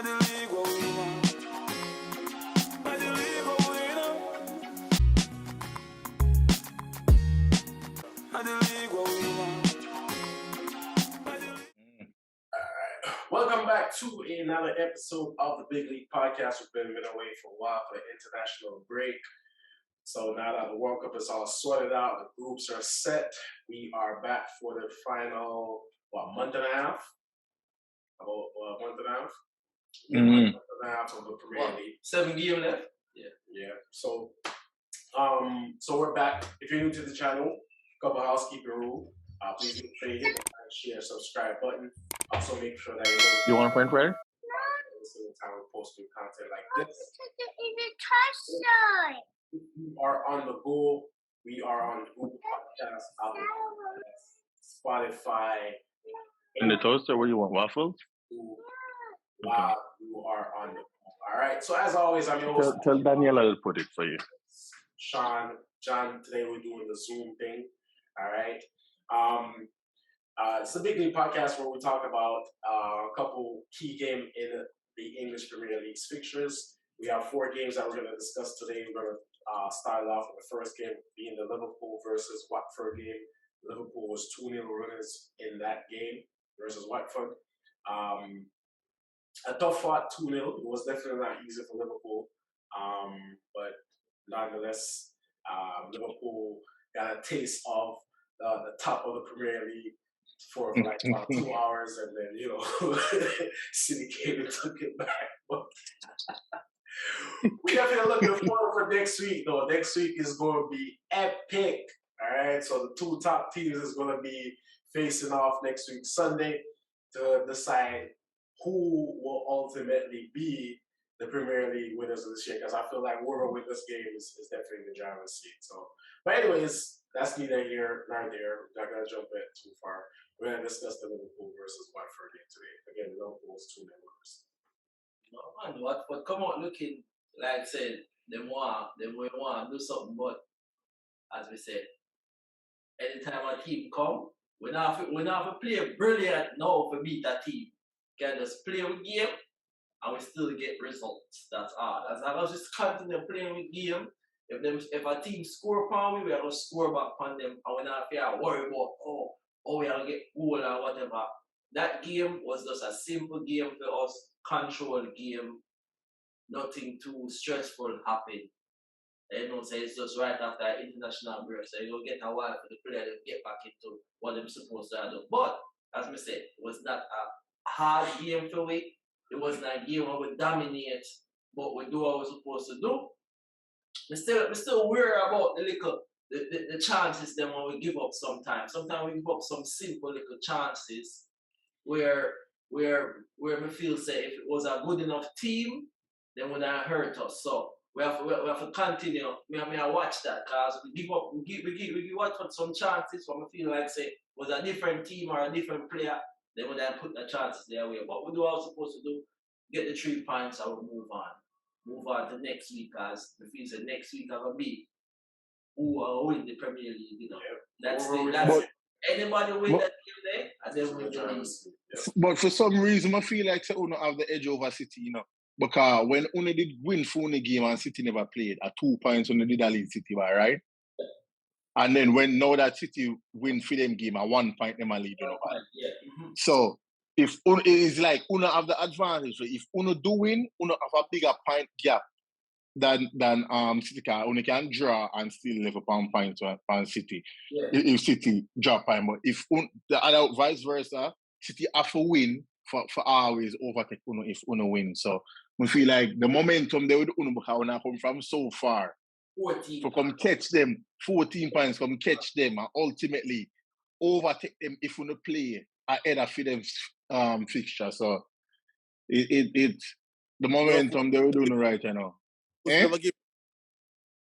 Welcome back to another episode of the Big League Podcast. We've been away for a while for the international break. So now that the World Cup is all sorted out, the groups are set, we are back for the final, month and a half? About a month and a half? Mm-hmm. Month and a half of the Premier League. 7 games left? Yeah. So we're back. If you're new to the channel, couple housekeeping rule. Please make sure you hit the like, share, subscribe button. Also make sure that you want a point, Fred? Time we post new content like this. If you are on the go, we are on Google Podcasts, Apple Podcasts, Spotify. In the toaster, what do you want? Waffles? You are on the go. All right. So as always, I'm your host. Tell Daniela to put it for you. Sean, John, today we're doing the Zoom thing. All right. It's the Big League Podcast where we talk about a couple key games in the English Premier League's fixtures. We have 4 games that we're going to discuss today. We're going to start off with the first game being the Liverpool versus Watford game. Liverpool was 2-0 winners in that game versus Watford. A tough fought 2-0. It was definitely not easy for Liverpool. But nonetheless, Liverpool got a taste of the top of the Premier League for like about 2 hours, and then City came and took it back. We definitely looking forward for next week, though. Next week is going to be epic. All right, so the 2 top teams is going to be facing off next week Sunday to decide who will ultimately be the Premier League winners of this year. Because I feel like whoever wins this game is definitely the driver's seat. So, but anyways, that's neither here nor there. We're not gonna jump in too far. We're gonna discuss the Liverpool versus Watford game today. Again, Liverpool's 2-0 winners. No man, Watford come out looking like I said, they want to do something, but as we said, anytime a team come, we not have to play brilliant now to beat that team. Can just play with game and we still get results. That's all. As long as we just continue playing with game, if a team score upon we are going to score back on them, and we're not have to worry about we are going to get goal or whatever. That game was just a simple game for us, control game, nothing too stressful happened. So it's just right after international break, so you'll get a while for the player to get back into what they're supposed to do. But as I said, it was not a hard game for we. It wasn't a game where we dominate, but we do what we're supposed to do. We're still worried about the chances then when we give up sometimes. Sometimes we give up some simple little chances where we feel say if it was a good enough team, then would not hurt us. So we have to continue. I watch that because we give Watford some chances when we feel like say was a different team or a different player, then we then put the chances their way. What we do what we're supposed to do, get the 3 points and we move on. Move on to next week as the feel say next week I will be who will win the Premier League, That's it. Anybody win that game there, and then win the league. But for some reason, I feel like they don't have the edge over City, Because when Una did win for the game and City never played, at 2 points Una did lead City, right? And then now that City win for them game at 1 point, them lead. So if it's like Una have the advantage. So if Una do win, Una have a bigger point gap than City can. Una can draw and still live upon points on City. Yeah. If City drop point, but if the other vice versa, City have to win for always overtake Una if Una win. So we feel like the momentum they would Una because Una come from so far. 14. To come catch them, 14 points, come catch them and ultimately overtake them if Una play ahead of them fixture. So it the momentum they were doing right now. No,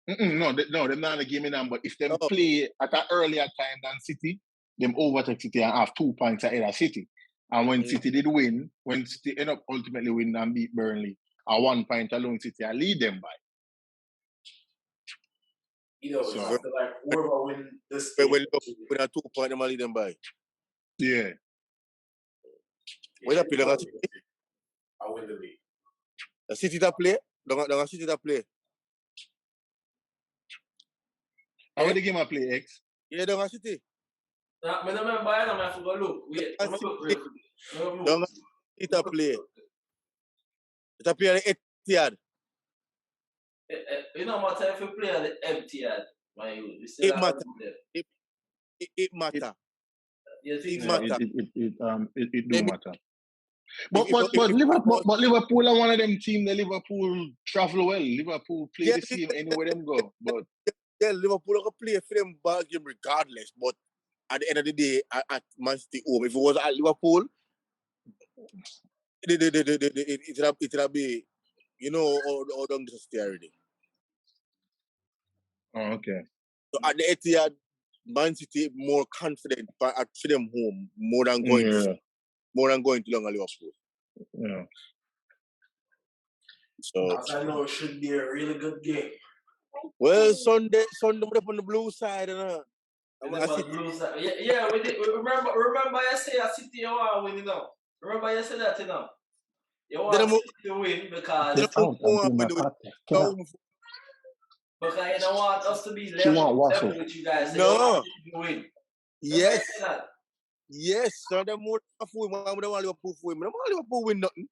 they're not a game in them, but if they play at an earlier time than City, them overtake City and have 2 points ahead of City. And when City did win, when City end up ultimately win and beat Burnley, at 1 point alone, City I lead them by. So, I feel like whoever win this game, when a 2 point, them lead them by. Yeah. When I play I win the league. The City to play. Don't City to play. How the game I play, X? Yeah, don't City. I remember I have to go look. Wait, I'm look real quick. Don't City to play. To play at the Etihad. You know what time if you play at the Etihad, my youth, we still It have matter. to do that. It matter. You think It so? matter. It do matter. If But Liverpool are one of them teams that Liverpool travel well. Liverpool play Yeah, the same anywhere them go. But yeah, Liverpool can play for them ball game regardless. But at the end of the day, at Man City home, if it was at Liverpool, it would be, you know, all done the City already. oh, okay. So at the Etihad, Man City more confident at them home more than going to Liverpool. Yeah. So As I know, it should be a really good game. well, Sunday we're up on the blue side, We remember I say a City you want to win, you know. Remember you said that, you know. You want City to win because Get out and do my podcast. Get out. because you don't want us to be She want waffle. level with you guys. So No. you want City to win. Yes. Remember I said that? Yes, so them more for him. I don't want Liverpool for him. I don't want Liverpool win nothing.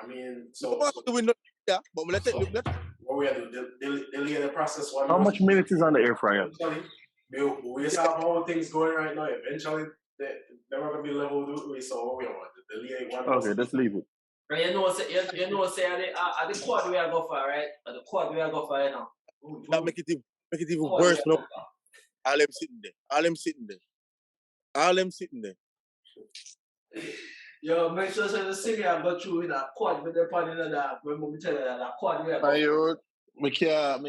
I mean, I so don't want to win nothing. Yeah, but let's what we have to delay the process one How more. much minutes is on the air fryer? Eventually, we just have all things going right now. Eventually, they're not going to be level with we, so what we want to delay one more. Okay, let's leave it. And you know, say at the quad we are go for, right? At the quad we are go for, you know. that make it even Quad worse. we are No, go for. all them sitting there. Yo, make sure the city I got through in a quad with the pan in that. When we tell you that quad we are go for. Me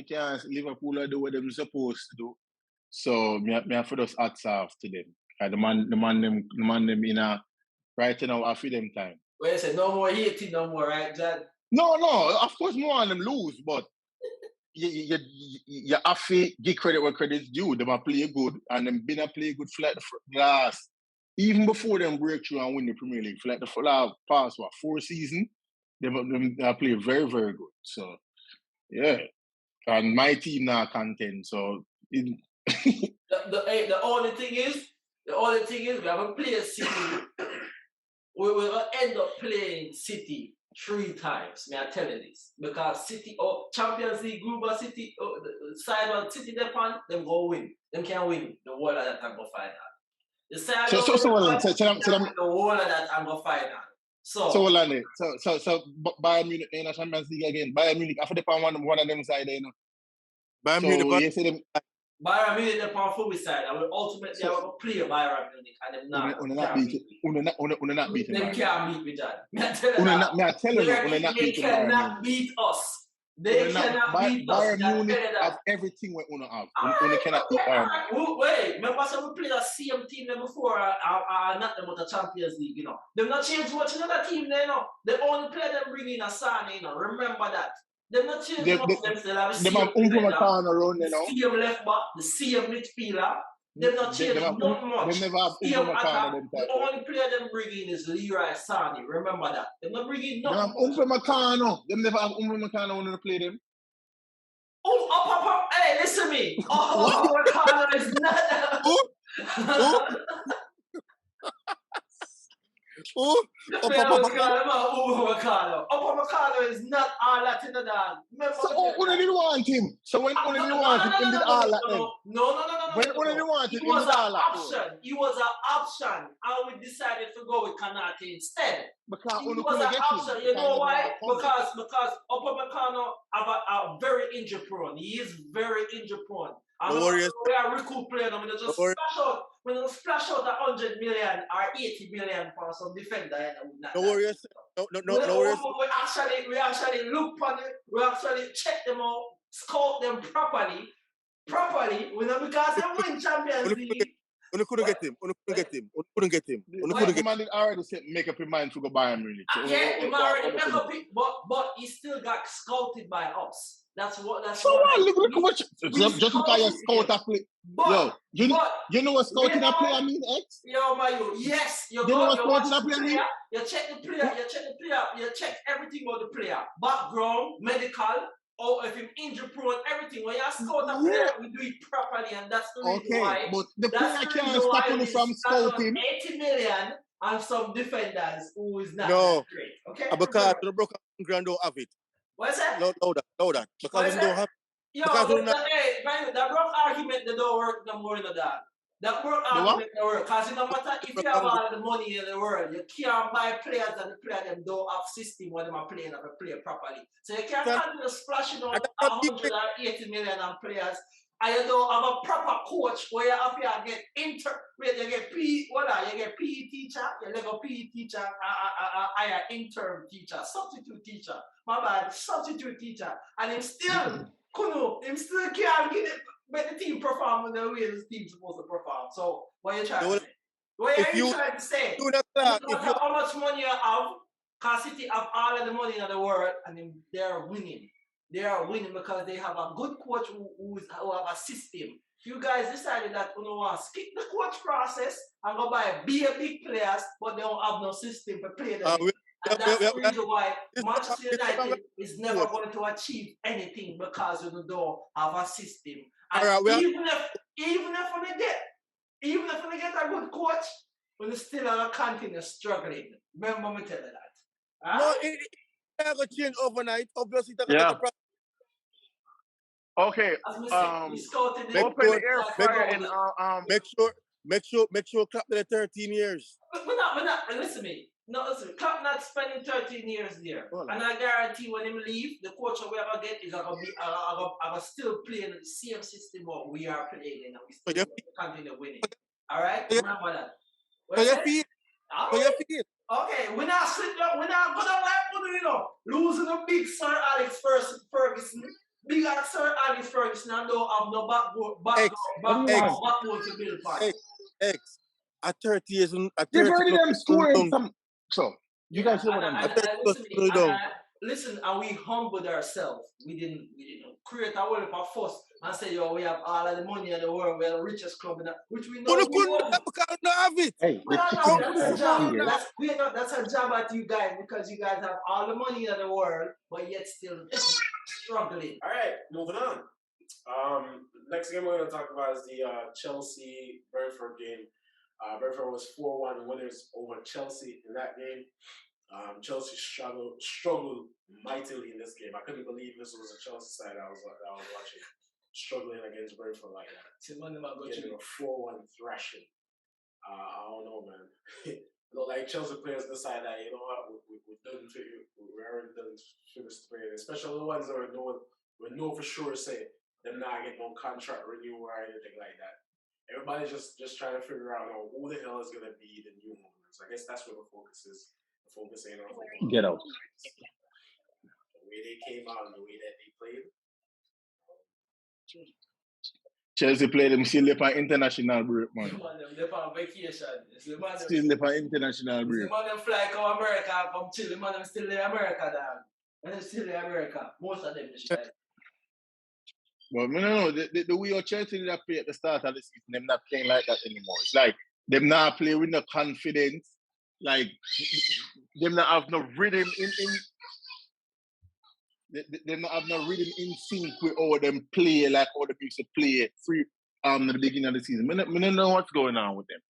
can't Liverpool do what them supposed to do. So me have to just hats off to them. The man them in a right now I feel them time. Where you say no more hating no more, right, Jad? No, of course more on them lose, but you have to give credit where credit's due. Them a play good and them been a play good for like the last, even before them break through and win the Premier League, for like the past 4 seasons, them play very, very good. So yeah. And my team now contend, so The only thing is we haven't played City. We will end up playing City 3 times. May I tell you this? Because City Champions League group of City the side of City depend, them go win. Them can win the whole of that and go final. The side so the whole of that and go final. So Bayern Munich in the Champions League again. Bayern Munich after the one of them side, you know. Bayern So Munich, you see them. Bayern Munich upon full side, and we ultimately have to play Bayern Munich, and them not beat them. Them can't beat me, John. They cannot beat us. They cannot beat us. Bayern Munich have everything we Una have. Una cannot beat Bayern Munich. Wait, remember some we played the same team there before, not them with the Champions League, you know. They've not changed much another team there, you know. They only play them bring in a Sane, you know. Remember that. They've not changed much them still have the Them have around, you know. The same left back, the same midfielder. They've not changed not much. They never have The only player them bring in is Leroy Sane. Remember that. They're not bringing nothing. Them never have Upamecano when they play them. Hey, listen to me. Upamecano is not. Upamecano is not all that in the dog. So when did you want him? So when you want him, he did all that then? No. When you want him, He was an option. He was an option. And we decided to go with Kanate instead. Because He was an option. You know why? Because Upamecano have a very injury prone. He is very injury prone. And we are recuperating him. When they splash out 100 million or 80 million for some defender, no worries. No worries. We actually look on it. We actually check them out, scout them properly. Because they win Champions League. We couldn't get him. The man did already make up his mind to go Bayern Munich. He already make up it, but he still got scouted by us. That's what. So what? Look how much. Just because you scout a play. Yo, you know what scouting a player mean, X? Yo, Mayo, yes, you You know what watch scouting the a player mean? player, you check the player, you check everything about the player. Background, medical, or if he's injury prone, everything. When you scout a player, we do it properly, and that's the reason why. But the player can't stop you from scouting. 80 million and some defenders who is not No. that great. Okay? Because the broken ground don't have it. What's that? Louder. Because they don't have. Yo, because hey, man, that broke argument that don't work no more than that. That broke argument don't work. Because no matter if you have all the money in the world, you can't buy players and the player them don't have system when they are playing and play properly. So you can't continue splashing on 180 million on players and you don't have a proper coach where you have to get you get PE teacher, you get a PE teacher, hire intern teacher, substitute teacher. My bad, substitute teacher. And him still can't get it, make the team perform in the way the team's supposed to perform. So what are you trying to say? What are you trying to say? No matter how much money you have, because City have all of the money in the world and they're winning. They are winning because they have a good coach who have a system. You guys decided that you want to skip the coach process and go buy big players, but they don't have no system to play them. And that's the reason why Manchester United is never going to achieve anything because you don't have a system. And even if we get a good coach, we still are continue struggling. Remember me tell you that. No, it's not going to change overnight. Obviously, it's yeah. Okay. Open the air fryer and make sure clap the 13 years. We're not. Listen to me. No, listen. Klopp not spending 13 years there, and I guarantee when him leave, the coach we ever get is gonna still playing the same system what we are playing, and we still continue winning. All right, remember that. So you feel. Okay, we're not sitting up. We're not gonna losing a big Sir Alex Ferguson. Big Sir Alex Ferguson and don't have no backbone to build for. X. At 30 years, at 30 them scoring some. So you guys know what I'm listen, and we humbled ourselves. We didn't create a world of fuss and say, yo, we have all of the money in the world, we're the richest club in the which we know we won't. Because we don't have it. Hey, that's a job at you guys because you guys have all the money in the world, but yet still struggling. All right, moving on. Next game we're going to talk about is the Chelsea-Brentford game. Brentford was 4-1 winners over Chelsea in that game. Chelsea struggled mightily in this game. I couldn't believe this was a Chelsea side I was watching struggling against Brentford like that. Getting a 4-1 thrashing. I don't know, man. Look like Chelsea players decide that we're already done for this player, especially the ones that we know for sure say them not get no contract renewal or anything like that. Everybody's just trying to figure out who the hell is gonna be the new movement. So I guess that's where the focus is. The focus ain't on football. Get out. The way they came out and the way that they played. Chelsea played them still on international break, man. They're on vacation. Still on international break. The man them fly to America and come chill. The man them still in America, dog. And they're still in America. Most of them just like. Well, no. The way your Chelsea did play at the start of the season, them not playing like that anymore. It's like them not play with no confidence. Like them not have no rhythm in them not have no rhythm in sync with all them play like all the people to play free at the beginning of the season. I don't know what's going on with them.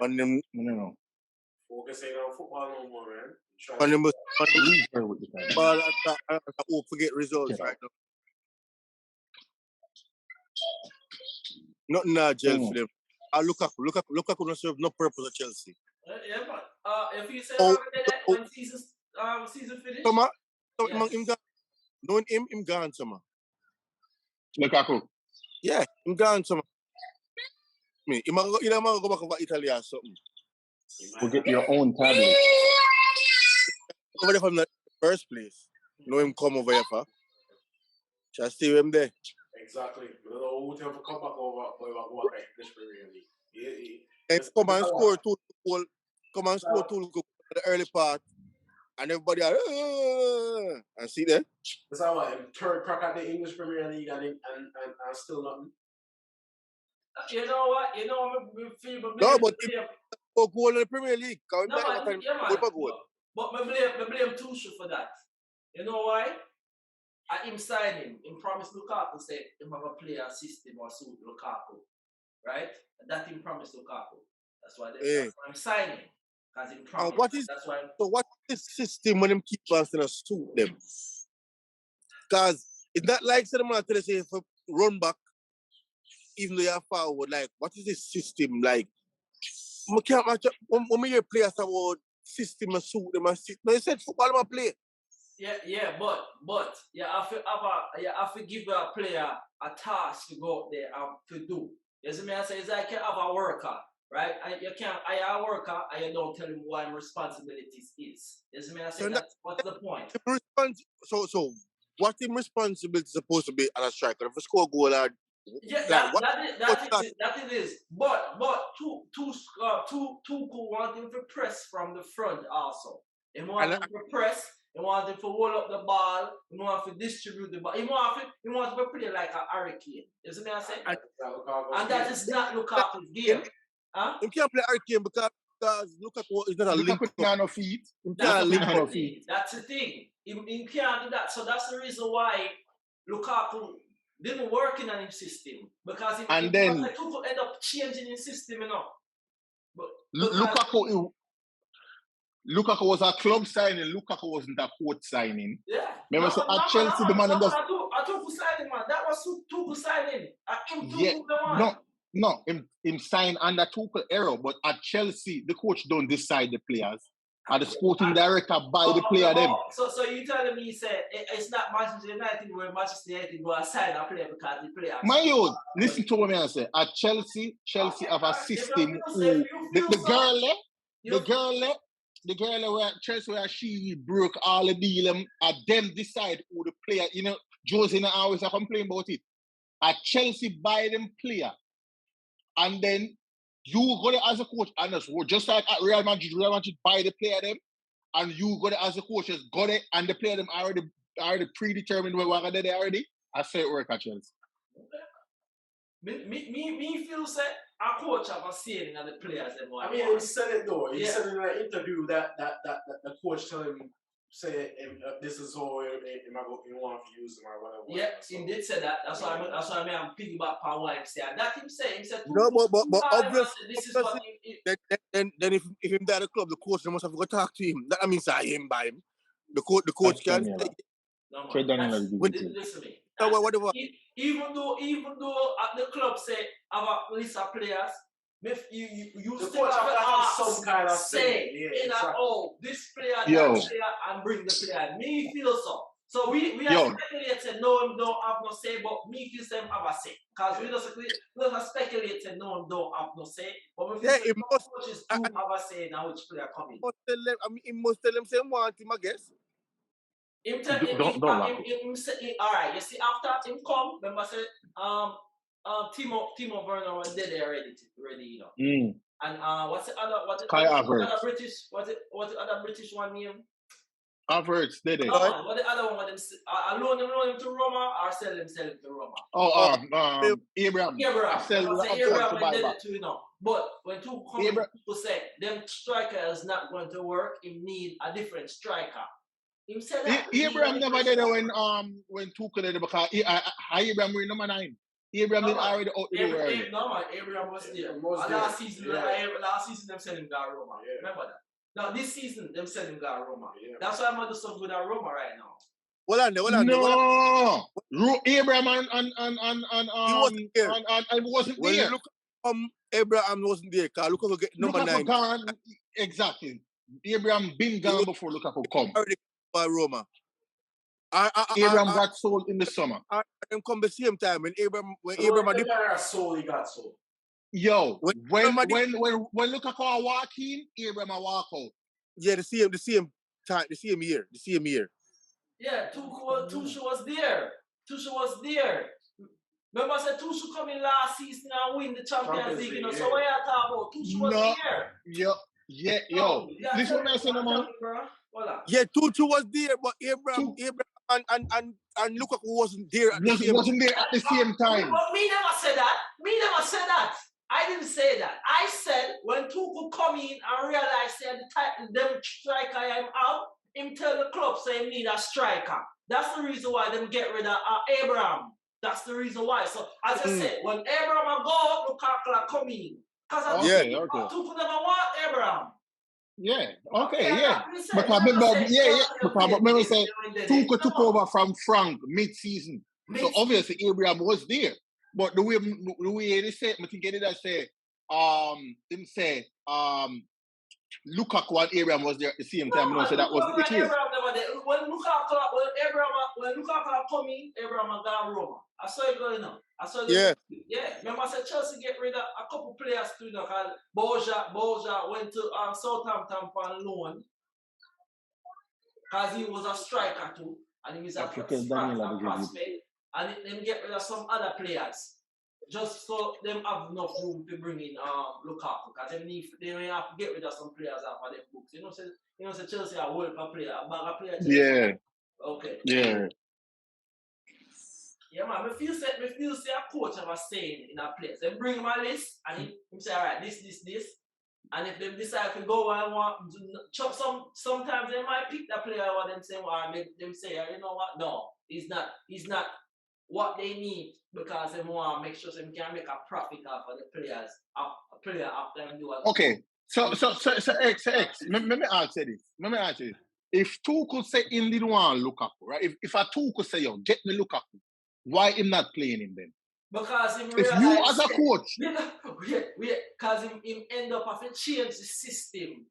On them, no. Focus ain't on football no more, man. On them, ball forget results right now. Nothing gel for them. Lukaku don't serve no purpose at Chelsea. Yeah, man. If you say when season finished. Him gone. Knowing him gone, summer. Lukaku. Yeah, him gone, summer. He might go back over Italy or something. We'll get your own tablet. Over there from the first place. Know him come over here for. Just stay with him there. Exactly. We don't know who to come back over Distributor. Come and score two goals. Come and score 2 goals in the early part. and everybody are, and see there. That's how what third crack at the English Premier League and still nothing. You know what? You know me feel No, but if go goal in the Premier League, no, man, yeah, man. But me blame Tuchel for that. You know why? I him sign him. Him promised Lukaku say him have a player system or suit Lukaku, right? And that him promised Lukaku. That's why I'm signing. Because him promised. So what is the system when them keep passing a suit them? Because it's not like someone tell you say if run back, even though you're forward, like what is this system like? I can't match up when we hear players about system and suit them and sit. No, you said football I play. Yeah, but you have to give a player a task to go out there and to do. You see me? I say it's like you have a worker, right? And you can't hire a worker and you don't tell him what responsibilities is. You see me? I say so what's the point? So what his responsibility is supposed to be as a striker? If you score a goal, yeah, that it is. But two could want him to press from the front also. He want him to press. He want him to hold up the ball. He want to distribute the ball. He want to play like a hurricane. You see me? I say, and that is not Lukaku's game. Huh? He can't play hurricane because Lukaku is not a link. Lukaku can't no feet. That's the thing. He can't do that. So that's the reason why Lukaku didn't work in his system, because he end up changing his system, you know. But Lukaku was a club signing. Lukaku wasn't a coach signing. Yeah. Remember, at Chelsea, the man just. I took signing, man. That was Tuchel signing. Him signed under Tuchel era, but at Chelsea, the coach don't decide the players. And the sporting director buy the player them. So you telling me say it's not Manchester United where Manchester United go sign a player because the player. My own, listen to what I say. At Chelsea have a system who the girl where Chelsea where she broke all the deal and them decide who the player, you know, Josie always are complaining about it. At Chelsea buy them player. And then you go there as a coach, and just like at Real Madrid buy the player them, and you go there as a coach, just go there and the player them already predetermined where we're there already. I say it work at Chelsea. Me feel say a coach have a saying in the players them. I mean, he said it though. He said in an interview that the coach tell him say this is how he want to use him or whatever. Yeah, he did say that. That's why I'm piggyback on what him say. And that him say no, but obviously this is what then if him there at the club, the coach must have to go talk to him. That means I him by him. The coach can say. No, listen to me. Whatever. Even though at the club say have a list of players. You still have some kind of say in this player, that player, and bring the player. Me feel so. So we are speculating, no one don't have no say, but me feel them have a say. Because we just speculating, no one don't have no say. But we feel coaches do have a say now which player coming. He must tell them say want him, I guess. Alright, you see after him come, remember say Timo Werner was dead already, you know. And what's the other British one name? Havertz, did it? What the other one? I loan him to Roma or sell him to Roma? Abraham. Abraham did it too, you know. But when people say them striker is not going to work, he need a different striker. Abraham never did it when Tuchel did it because Abraham was number 9. Abraham did already out the way. No man, Abraham was there. Last season them selling him to Roma. Yeah. Remember that. Now this season them selling him to Roma. Yeah. That's why I'm going to do so good at Roma right now. Abraham and wasn't when there. Look, Abraham wasn't there. Cause Lukaku get number 9. Gone. Exactly. Abraham been gone before Lukaku come. By Roma. Abraham got sold in the summer. Them come the same time when Abraham sold, he got sold. Yo, when Lukaku walk in, Abraham walk out. Yeah, the same time, the same year. Yeah, Tuchel was there. Remember I said Tuchel come in last season and win the Champions League, you know. So what you talking about? Tuchel was there. Yo. This one I say, man. Voila. Yeah, Tutu was there, but Abraham and Lukaku wasn't there at the same time. Wasn't there at the same time. But me never said that. I didn't say that. I said when Tuchel come in and realize them striker I'm out, him tell the club say he need a striker. That's the reason why them get rid of Abraham. That's the reason why. So as I said, when Abraham go, Lukaku come in. Because Tuchel never want Abraham. Yeah, okay, yeah. Because remember say Tuchel took over from Frank mid-season. So obviously Abraham was there. But the way they say, I think they say, Lukaku and Abraham was there at the same time. No, so that wasn't the case. When Lukaku come in, Abraham got Roma. I saw it going on. Yeah. Remember I said Chelsea get rid of a couple players too. Because Boja went to Southampton for loan because he was a striker too, and he was a prospect. And then get rid of some other players just so them have enough room to bring in Lukaku, because they may have to get rid of some players off of their books. You know, Chelsea are world for player, a bag of players. Yeah. Okay. Yeah. Yeah, man. Me feel say a coach ever saying in a place. They bring him a list and he say, all right, this. And if they decide to go and want sometimes they might pick the player what them say, or them say, you know what? No, he's not what they need, because they want to make sure they can make a profit off of the players, a player after them do it. Okay. So X. Let me ask you this. If Tuchel say him didn't want Lukaku, right? If a Tuchel say, yo, get me Lukaku, why him not playing him then? Because him if you as a coach, because him end up having to change the system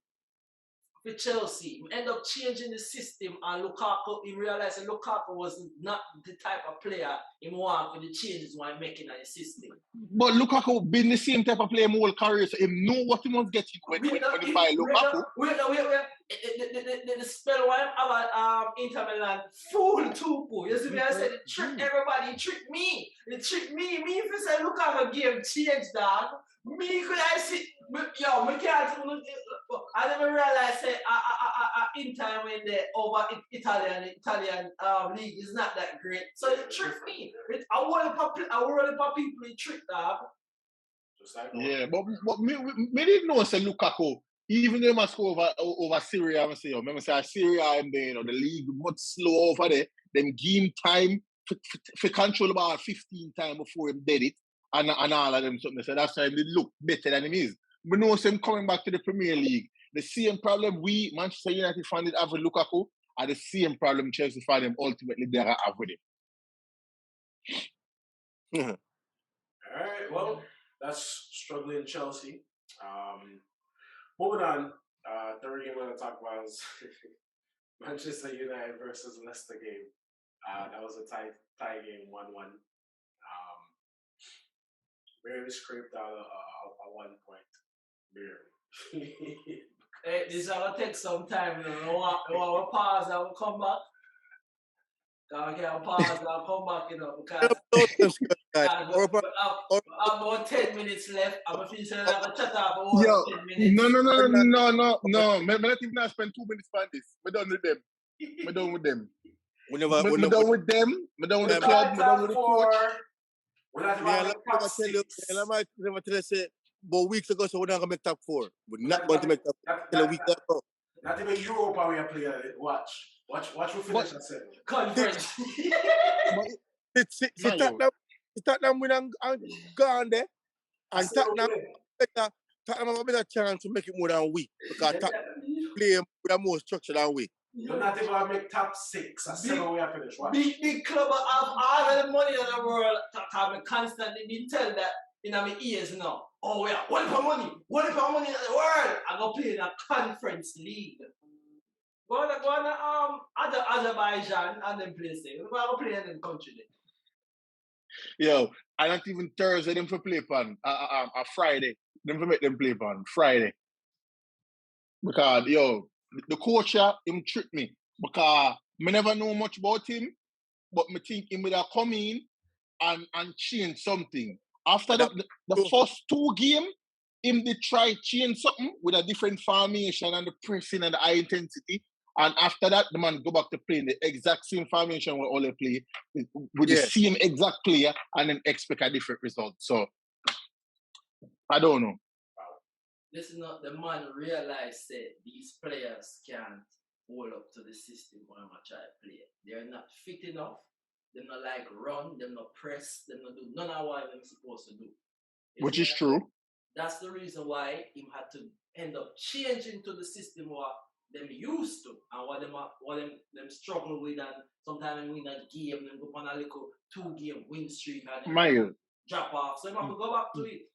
for Chelsea. He end up changing the system, and Lukaku, he realized that Lukaku was not the type of player he want for the changes he making in the system. But Lukaku been the same type of player my whole career, so he know what he must get when he buy Lukaku. Wait. The spell why about Inter Milan fool Tuchel. You see me? I said it tricked everybody. It tricked me. Me if you say Lukaku game change, dog. Me could I see? Yo, me can't. I never realized that in time when they over Italian league is not that great. So it tricked me. I want to people it tricked, dog. Yeah, but me didn't know say Lukaku. Even though they must go over Syria, I say, remember say Syria and the league much slow over there. Them game time for control about 15 times before him did it, and all of them something. So that's why they look better than him is. But no, him coming back to the Premier League, the same problem we Manchester United found it have with Lukaku, are the same problem Chelsea found them ultimately they have with him. All right, well, that's struggling Chelsea. Moving on, third game we're going to talk about is Manchester United versus Leicester game. That was a tie game, 1-1. Barely scraped out a 1 point. Barely. Hey, this is going to take some time. I want to pause and we'll come back. I can pause and I'll come back, because I have about 10 minutes left. I'm going to finish another chat for over 10 minutes. No. I'm not even spend 2 minutes on this. We're done with them. We're done with them. We're done with them. We're done with the club. We're done with the coach. I might never tell us about weeks ago, so we're not going to make top 4. We're not going to make top 4 till a week ago. Not even Europa we are playing. Watch we finish at 7. Conference. Tottenham win and gone there. And Tottenham have a better chance to make it more than a week. Because Tottenham play with a more structure than we. You're not even going to make top 6 or 7 we are finished. Watch. Big club have all the money in the world. Tottenham constantly been tell that in my ears now. Oh, yeah, what for money? What for money in the world? I'm going to play in a conference league. Go on Azerbaijan and them place there. We're going to play in them country there. Yo, I not even Thursday them for play on a Friday. Them for make them play on Friday. Because, yo, the coach him tricked me. Because I never know much about him, but I think he would have come in and change something. After the first 2 games, him did try change something with a different formation and the pressing and the high intensity. And after that, the man go back to playing the exact same formation where Ole play with the same exact player and then expect a different result. So, I don't know. Listen up, the man realized that these players can't hold up to the system when I'm try to play. They're not fit enough. They're not like run, they're not press, they're not do none of what they're supposed to do. Which is true. That's the reason why him had to end up changing to the system what them used to and what them struggle with, and sometimes win a game, then go on a little 2-game win streak and drop off. So you have to go back to it.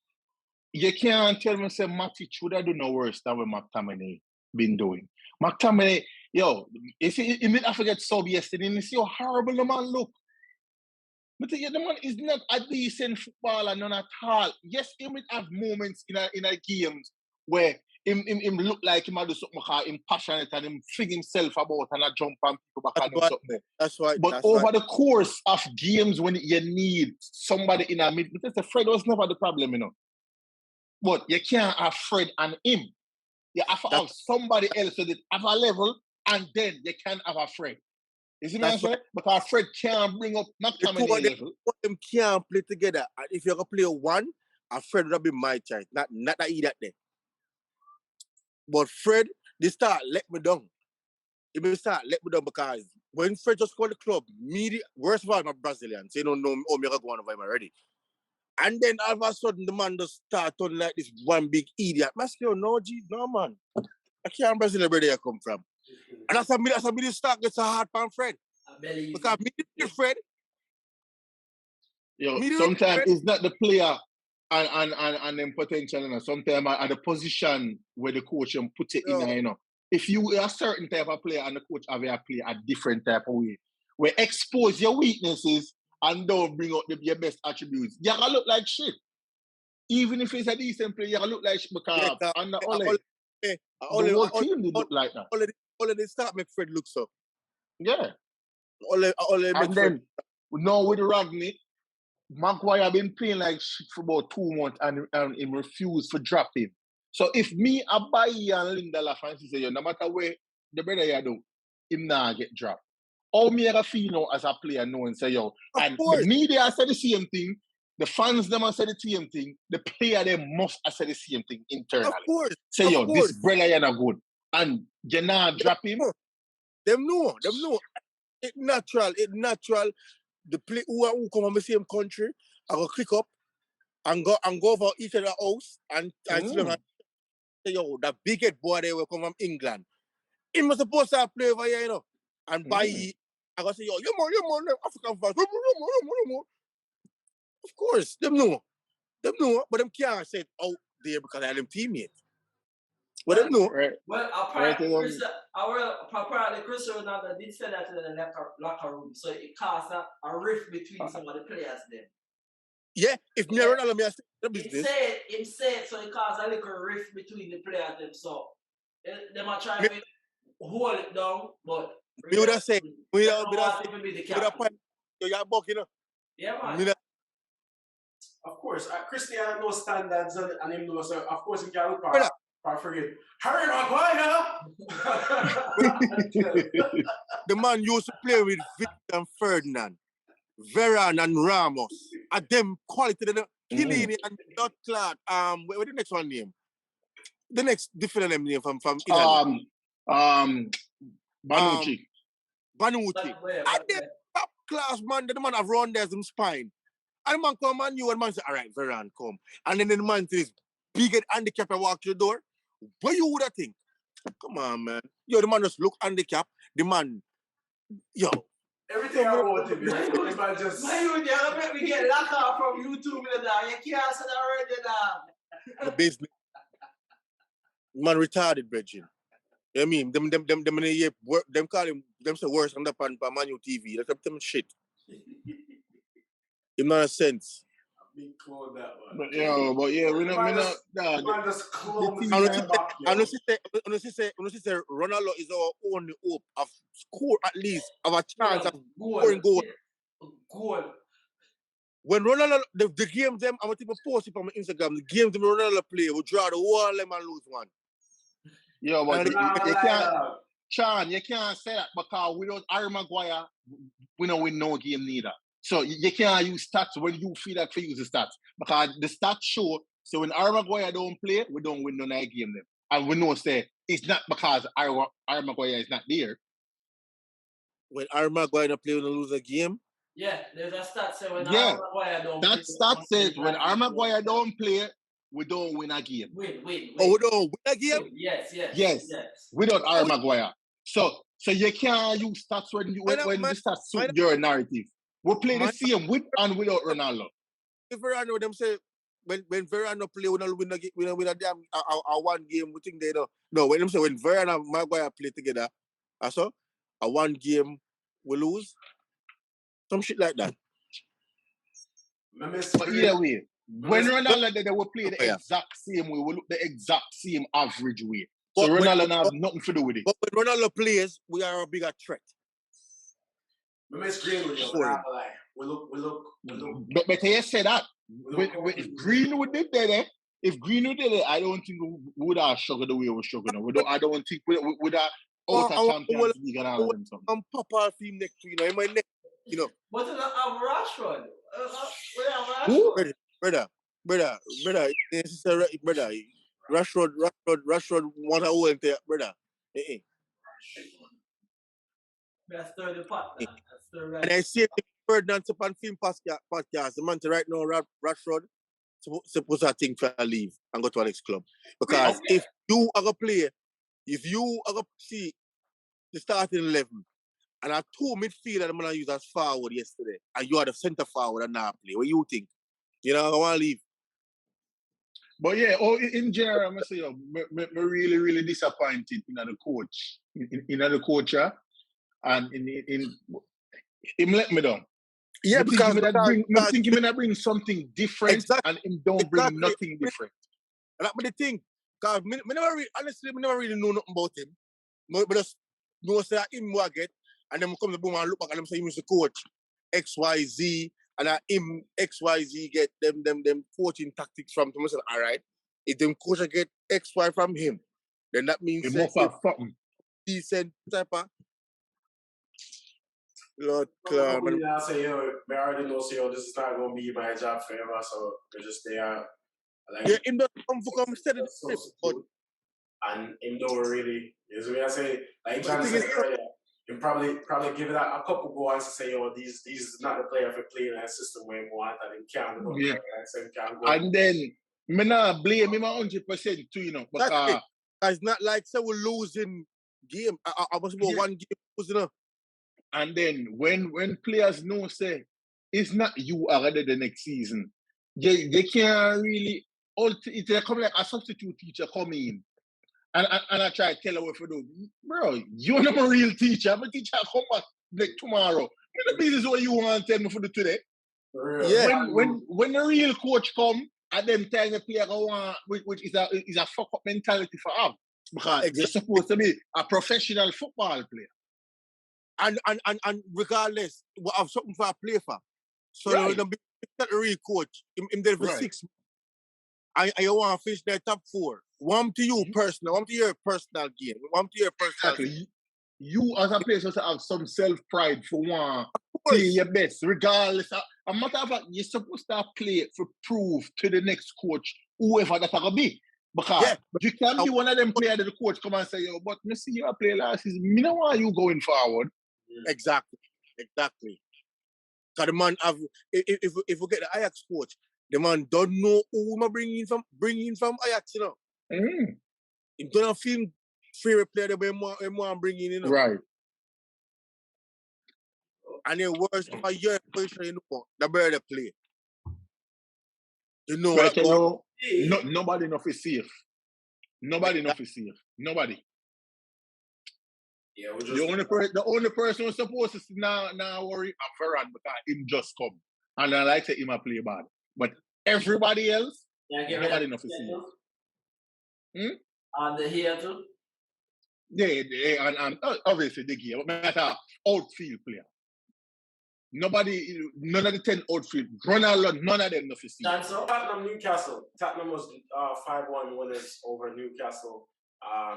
You can't tell me say Matic would have done no worse than what McTominay been doing. McTominay, yo, you see, he made I forget sub yesterday, and you see how horrible the man look. But the man is not a decent footballer, none at all. Yes, he might have moments in a games where him look like him do something because him passionate and him fling himself about and a jump and people back and do something. That's right. But over the course of games when you need somebody in a mid, because Fred was never the problem, you know. But you can't have Fred and him. You have to have somebody else at a level, and then you can have a Fred. You see what I'm saying? Because Fred can't bring up McTominay level. Them can't play together. And if you're going to play one, a Fred would have been my choice. Not that he that day. But Fred, they start let me down. They start let me down because when Fred just called the club, worst of all, I'm a Brazilian, so you don't know me, oh, me go on over him already. And then all of a sudden, the man just start on like this one big idiot. Masculine, no, man. I can't Brazil where they come from. And that's a middle start gets a hard pan Fred. Because middle Fred. Sometimes it's not the player and them potential, you know. Sometimes at the position where the coach put it in, you know. If you are a certain type of player and the coach have you play a different type of way, where expose your weaknesses and don't bring out your best attributes, you're going to look like shit. Even if it's a decent player, you're going to look like shit because under Ole, the whole team did look like that. Ole they start make Fred look so. Yeah. Ole and then, now with Ragnick, Maguire been playing like shit for about 2 months and he refused to drop him. So if me, Abayi and Lindelof and say, no matter where the brother you do, him not get dropped. All me ever feel now as a player knowing say, yo, and the media said the same thing, the fans them said the same thing, the player them must have said the same thing internally. Of course. Say, yo, this brother you not good. And you not drop him. Them know. It's natural. The play who come from the same country, I go click up and go over each other house and see them and say, yo, that big head boy they will come from England. He must supposed to play over here, you know. And by I go say, yo, you man, African fans. Of course, them know, but them can't say it out there because I them teammates. But them know. Right. Well, apparently Chris Ronaldo did say that in the locker room, so it caused a rift between some of the players then. Yeah, if me Ronaldo me the business. It said so it caused a little rift between the players them. So they might try to hold it down, but we would have said, we would have you're buck, you know. Yeah, man. Of course, Cristiano knows standards and him knows. Of course, he can look I forget. Harry Maguire. The man used to play with Victor and Ferdinand, Varane and Ramos. At them quality, Chiellini and not Clark. What the next one name? The next different name from Italy. Bonucci. And then top class man, the man have run there some spine. And the man come and you and man say, all right, Varane come. And then the man says, big handicap and walk through the door. What you would have think? Come on, man. Yo, the man just look handicap. The man, yo. Everything I want him, the man just... You make me get locked off from YouTube, you can't say that already, The business. Man retarded, Bridget. You know what I mean? Them call him, them say worse on the pan Man U TV. That's them shit. It not a sense. Big clone that one. But we not. Man just clone the back. And you say Ronaldo is our only hope of score at least of a chance of scoring goal. When Ronaldo the games them, I'm gonna post it on my Instagram. The games them Ronaldo play, we draw the whole them and lose one. Yeah, but Sean, you can't say that because without Harry Maguire, we don't win no game neither. So you can't use stats when you feel like for use the stats. Because the stats show, so when Harry Maguire don't play, we don't win no night game then. And we know say it's not because Harry Maguire is not there. When Harry Maguire don't play, we don't lose a game. Yeah, there's a stat say when Yeah. Maguire don't That play. stat says when Harry Maguire don't play, we don't win a game. Win. Oh, we don't win a game? Yes. Without Harry Maguire. So you can't use stats when the stats suit your narrative. We play the same with and without Ronaldo. If Verano, them say when Verano play, we don't win a damn a one game. We think they don't. No, when them say when Verano and Maguire play together, also a one game we lose. Some shit like that. But either way, when Ronaldo they will play the exact same way, we look the exact same average way. So Ronaldo has nothing to do with it. But when Ronaldo plays, we are a bigger threat. We miss Greenwood, we look. But you say that. If Greenwood did that, I don't think we would have struggled the way we struggled. I don't think we would have out of Champions League and all them something. I'm Papa team next to in my neck, But it's a Rashford. Brother, Rashford want to hold there, brother. That's the part. And I see Ferdinand upon film podcast. The man right now, Rashford, supposed to think to leave and go to our next club. Because if you are going to play, if you are going to see the starting 11, and I two midfielder I'm going to use as forward yesterday, and you are the centre forward and now play, what you think? I want to leave. But yeah, in general, I must say, I'm really, really disappointed in the coach, in the coach, and in him let me down. Yeah, because I think he may bring something different, exactly, and him don't bring nothing different. And that's the thing, because honestly, I never really know nothing about him. But just know say him what I get, and then come to boom and look back and them say he was the coach XYZ, and him XYZ get them coaching tactics from him. I said, all right, if them coach get XY from him, then that means he must have something decent type of. Lord, I say, I already know, this is not going to be my job forever, so we're just there. Him don't come steady. And him don't really, is what I say, like John said earlier, him probably give it a couple goals to say, these is not the player for playing that system where he want, and him can't go. Yeah. Can't go. And then, me not blame him 100% too, because it's not like say we're losing game. I was about one game losing. And then when players know say it's not you already the next season, they can't really it's come like a substitute teacher come in. And I try to tell her what to do. Bro, you're not a real teacher. I'm a teacher come back like tomorrow. This is what you want to tell me for the today. Yeah. When the real coach come, at them time the player go on, which is a fuck up mentality for him. Because you're supposed to be a professional football player. And regardless, we have something for a play for. So right. the real coach, him there for 6 months. And you want to finish their top 4. One to you personal, one to your personal game, one to your personal game. You as a player supposed to have some self-pride for one play your best, regardless. A matter of fact, you're supposed to play for proof to the next coach, whoever that's going to be. Because you can't be one of them players that the coach come and say, but me see you play last season. Me know why you going forward. Exactly. Because the man have, if we get the Ajax coach, the man don't know who we bring in from Ajax, He don't feel favorite player that we want bringing in, Right. And then worse for your position, the better play. Nobody enough is safe. Nobody enough is safe. Nobody. Yeah, the only person who's supposed to now worry about Ferran because him just come. And I like to him a play bad. But everybody else, nobody enough is safe. And the here too? Yeah, and obviously the gear, but that's an outfield player. None of the 10 outfield, Ronaldo, none of them enough is safe. Tottenham, Newcastle. Tottenham was 5-1 winners over Newcastle.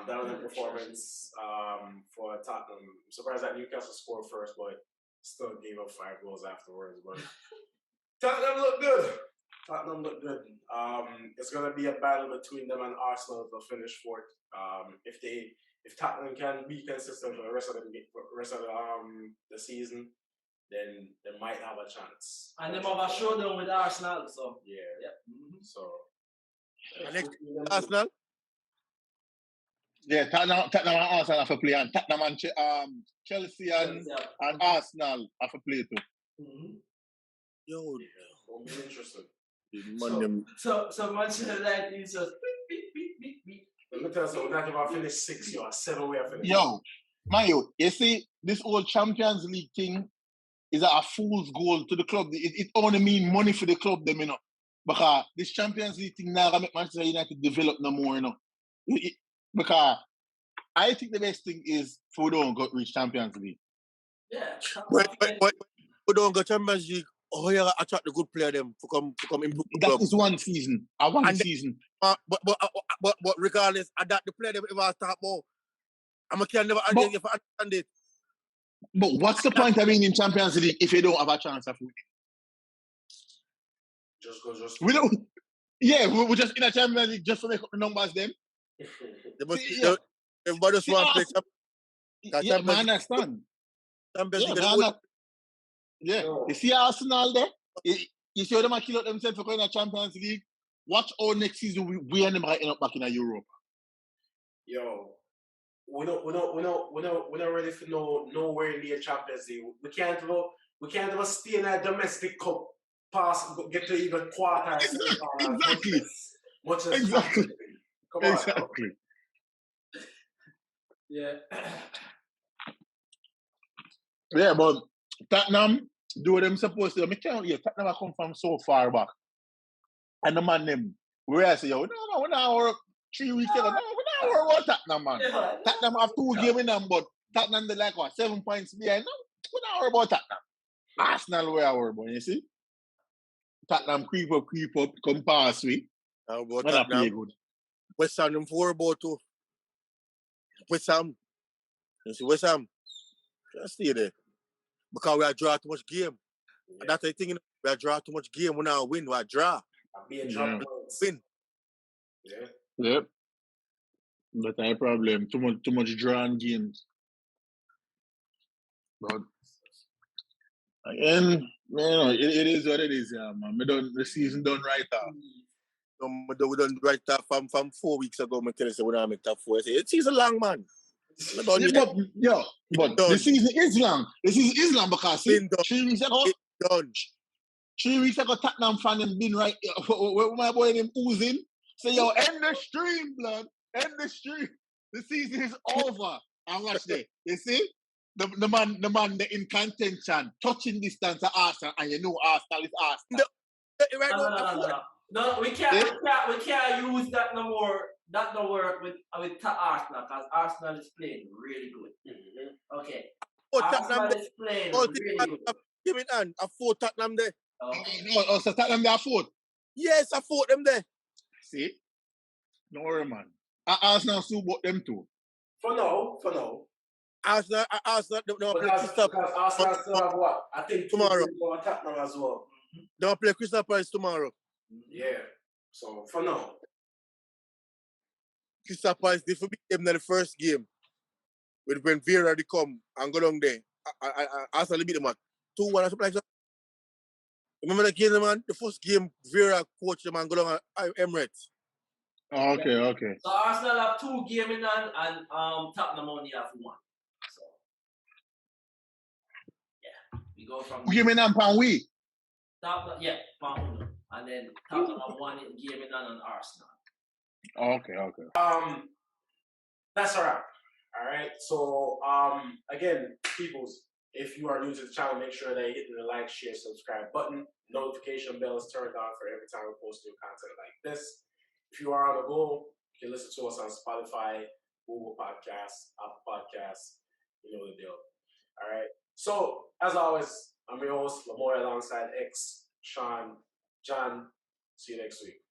Dominant performance for Tottenham. I'm surprised that Newcastle scored first, but still gave up 5 goals afterwards. But Tottenham look good. It's gonna be a battle between them and Arsenal to finish fourth. If Tottenham can be consistent for the rest of the season, then they might have a chance. And they have a showdown with Arsenal, so yeah. Mm-hmm. So And next Arsenal. Yeah, Tottenham and Arsenal have to play, and Tottenham and Chelsea and Arsenal have to play too. Mm-hmm. Yo, won't be interesting. So Manchester United is just beep. Let me tell you, we're not about finish 6, you are 7 we are finished. Yo, Mayo, you see, this old Champions League thing is a fool's goal to the club. It only mean money for the club, them, you know. Because this Champions League thing now make Manchester United develop no more, you know. Because I think the best thing is for don't go reach Champions League. Yeah. But we don't go Champions League. Oh yeah, attract the good player them to come improve the club. That is one season. Season. But regardless, of that the player them ever start more. I can never understand it. But what's the point of being in Champions League if you don't have a chance of winning? We don't. Yeah, we're just in a Champions League just to make up the numbers. Them. Everybody just want to play. Yeah, I understand. Champions League. Yeah. No. You see Arsenal there? You see how them kill out themselves for going to Champions League? Watch all next season we and them right end up back in Europe. Yo, we're not ready for nowhere near Champions League. We can't even stay in a domestic cup get to even quarter. Exactly. Much as Exactly. Come on. Exactly. Yeah. Yeah, but Tottenham do what them supposed to do. Tottenham have come from so far back. And the man them, where I say, yo, no, we're not work 3 weeks ago. No, we're not work about Tottenham, man. Yeah. Tottenham have 2 games in them, but Tottenham they like what, 7 points behind. No, we're not work about Tottenham. Arsenal where I work about, you see? Tottenham creep up, come past me. How about When I play Tottenham? good. West Ham them 4 about too. West Ham. You see West Ham. Just stay there. Because we are draw too much game. Yeah. And that's the thing, we are draw too much game. We now win, we are draw. Win. Yeah. Yep. But I problem. Too much drawn games. But again, it is what it is, yeah, man. The season done right off. We done right off from 4 weeks ago. I tell you, we're not make top 4. I say, it's season long, man. But the season is long. The season is long because 3 weeks ago, it's done. 3 weeks ago, Tottenham fan has been right. Where my boy named oozing. Say, yo, end the stream, blood. End the stream. The season is over. And watch there. You see? The man in contention, touching distance to Arsenal, and you know Arsenal is Arsenal. No, we can't use that no more. That no work with Arsenal because Arsenal is playing really good. Mm-hmm. Okay. Arsenal is playing really good. Give it on. I fought Tottenham there. Okay. No, so Tottenham there fought? Yes, I fought them there. See? No worry, man. Arsenal still bought them too. For now. Arsenal, because Arsenal still have what? I think tomorrow. Tottenham as well. They will play Crystal Palace tomorrow. Yeah. So for now. Crystal Palace, they forbid them in the first game. When Vera they come and go down there. Arsenal beat them at 2-1 or something like that. Remember the game, man? The first game, Vera coached them and go down at Emirates. Okay. So Arsenal have 2 games in and Tottenham only have 1. So yeah, we go from. Give me them pan we. Tottenham, yeah, pan and then Tottenham have 1 game in on Arsenal. Okay. That's all right. All right. So again, peoples, if you are new to the channel, make sure that you hit the like, share, subscribe button. Notification bell is turned on for every time we post new content like this. If you are on the go, you can listen to us on Spotify, Google Podcasts, Apple Podcasts. You know the deal. All right. So, as always, I'm your host, Lamoy, alongside X, Sean, John. See you next week.